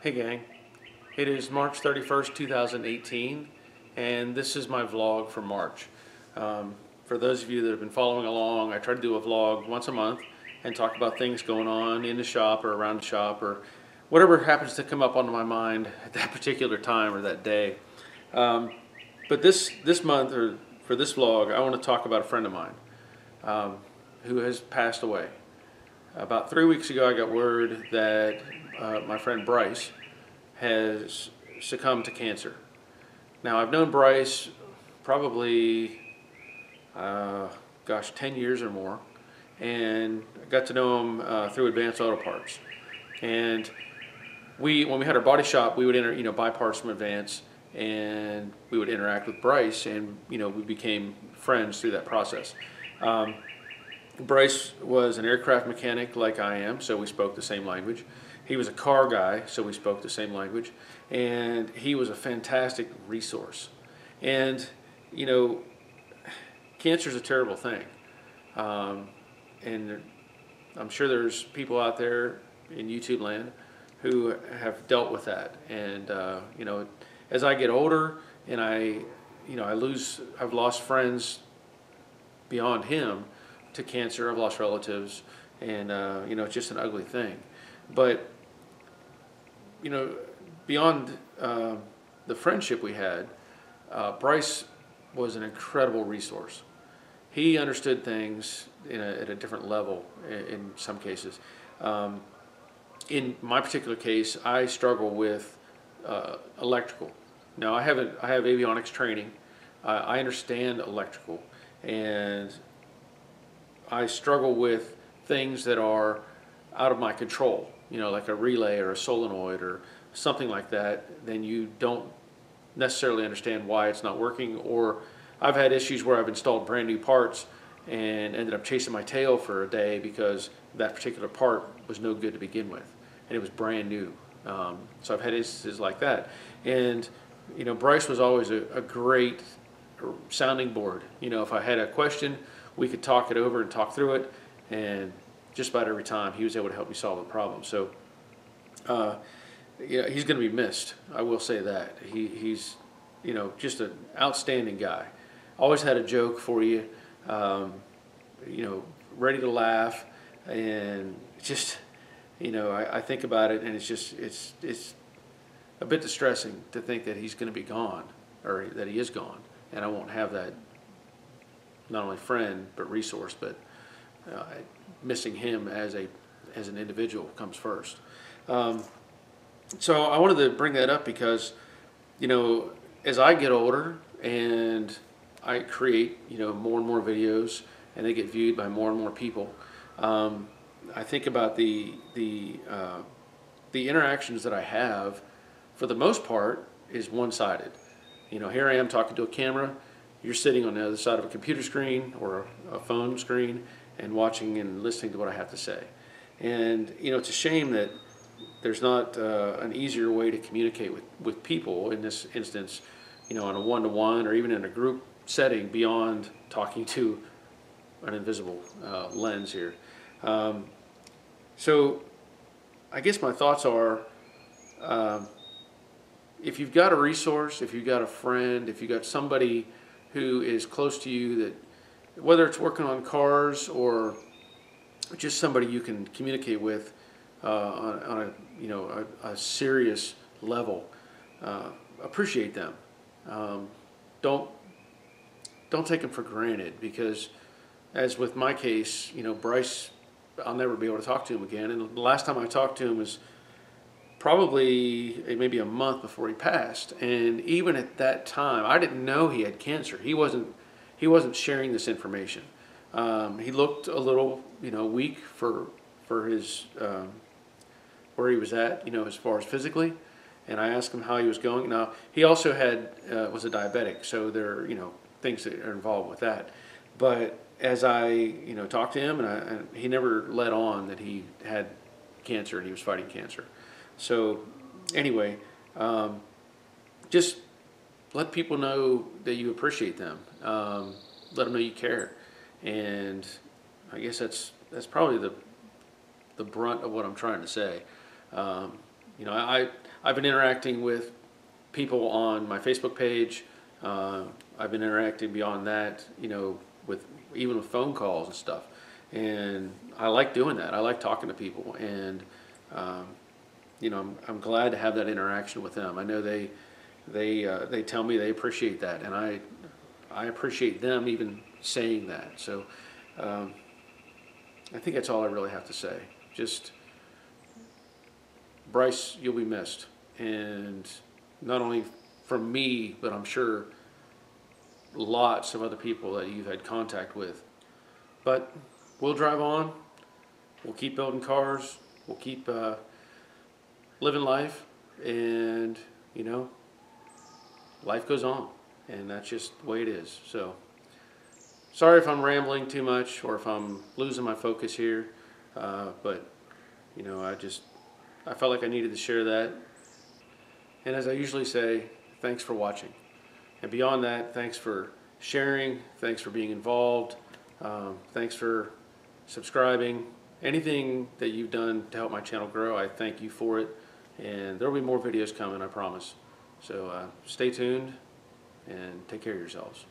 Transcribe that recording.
Hey gang, it is March 31st, 2018, and this is my vlog for March. For those of you that have been following along, I try to do a vlog once a month and talk about things going on in the shop or around the shop or whatever happens to come up onto my mind at that particular time or that day. But this month, or for this vlog, I want to talk about a friend of mine who has passed away. About 3 weeks ago, I got word that my friend Bryce has succumbed to cancer. Now, I've known Bryce probably, 10 years or more, and I got to know him through Advanced Auto Parts. And when we had our body shop, we would buy parts from Advance, and we would interact with Bryce, and we became friends through that process. Bryce was an aircraft mechanic like I am, so we spoke the same language. He was a car guy, so we spoke the same language. And he was a fantastic resource. And, cancer is a terrible thing. And I'm sure there's people out there in YouTube land who have dealt with that. And, as I get older and I've lost friends beyond him to cancer. I've lost relatives, and it's just an ugly thing. But beyond the friendship we had, Bryce was an incredible resource. He understood things at a different level in some cases. In my particular case, I struggle with electrical. Now I have avionics training. I understand electrical, and I struggle with things that are out of my control, like a relay or a solenoid or something like that. Then you don't necessarily understand why it's not working. Or I've had issues where I've installed brand new parts and ended up chasing my tail for a day because that particular part was no good to begin with, and it was brand new. So I've had instances like that. And Bryce was always a great sounding board. If I had a question, we could talk it over and talk through it, and just about every time he was able to help me solve the problem. So he's going to be missed. I will say that. He's just an outstanding guy. Always had a joke for you, ready to laugh, and just I think about it, and it's a bit distressing to think that he's going to be gone, or that he is gone, and I won't have that not only friend but resource. But missing him as an individual comes first. So I wanted to bring that up because as I get older and I create more and more videos, and they get viewed by more and more people, I think about the interactions that I have, for the most part, is one-sided. Here I am talking to a camera. You're sitting on the other side of a computer screen or a phone screen and watching and listening to what I have to say. And it's a shame that there's not an easier way to communicate with people in this instance, on a one-to-one or even in a group setting beyond talking to an invisible lens here. So I guess my thoughts are, if you've got a resource, if you've got a friend, if you've got somebody who is close to you, that whether it's working on cars or just somebody you can communicate with on a serious level, appreciate them. Don't take them for granted, because as with my case, Bryce, I'll never be able to talk to him again. And the last time I talked to him was probably maybe a month before he passed. And even at that time, I didn't know he had cancer. He wasn't sharing this information. He looked a little, weak for his where he was at, as far as physically. And I asked him how he was going. Now, he also was a diabetic, so there are things that are involved with that. But as I talked to him, and he never let on that he had cancer and he was fighting cancer. So anyway, just let people know that you appreciate them. Let them know you care. And I guess that's probably the brunt of what I'm trying to say. I've been interacting with people on my Facebook page. I've been interacting beyond that, with even with phone calls and stuff. And I like doing that. I like talking to people, and um, I'm glad to have that interaction with them. I know they tell me they appreciate that, and I appreciate them even saying that. So um, I think that's all I really have to say. Just, Bryce, you'll be missed, and not only from me, but I'm sure lots of other people that you've had contact with. But we'll drive on. We'll keep building cars. We'll keep living life, and life goes on, and that's just the way it is. So sorry if I'm rambling too much or if I'm losing my focus here, but I felt like I needed to share that. And as I usually say, thanks for watching. And beyond that, thanks for sharing. Thanks for being involved. Thanks for subscribing. Anything that you've done to help my channel grow, I thank you for it. And there will be more videos coming, I promise. So stay tuned and take care of yourselves.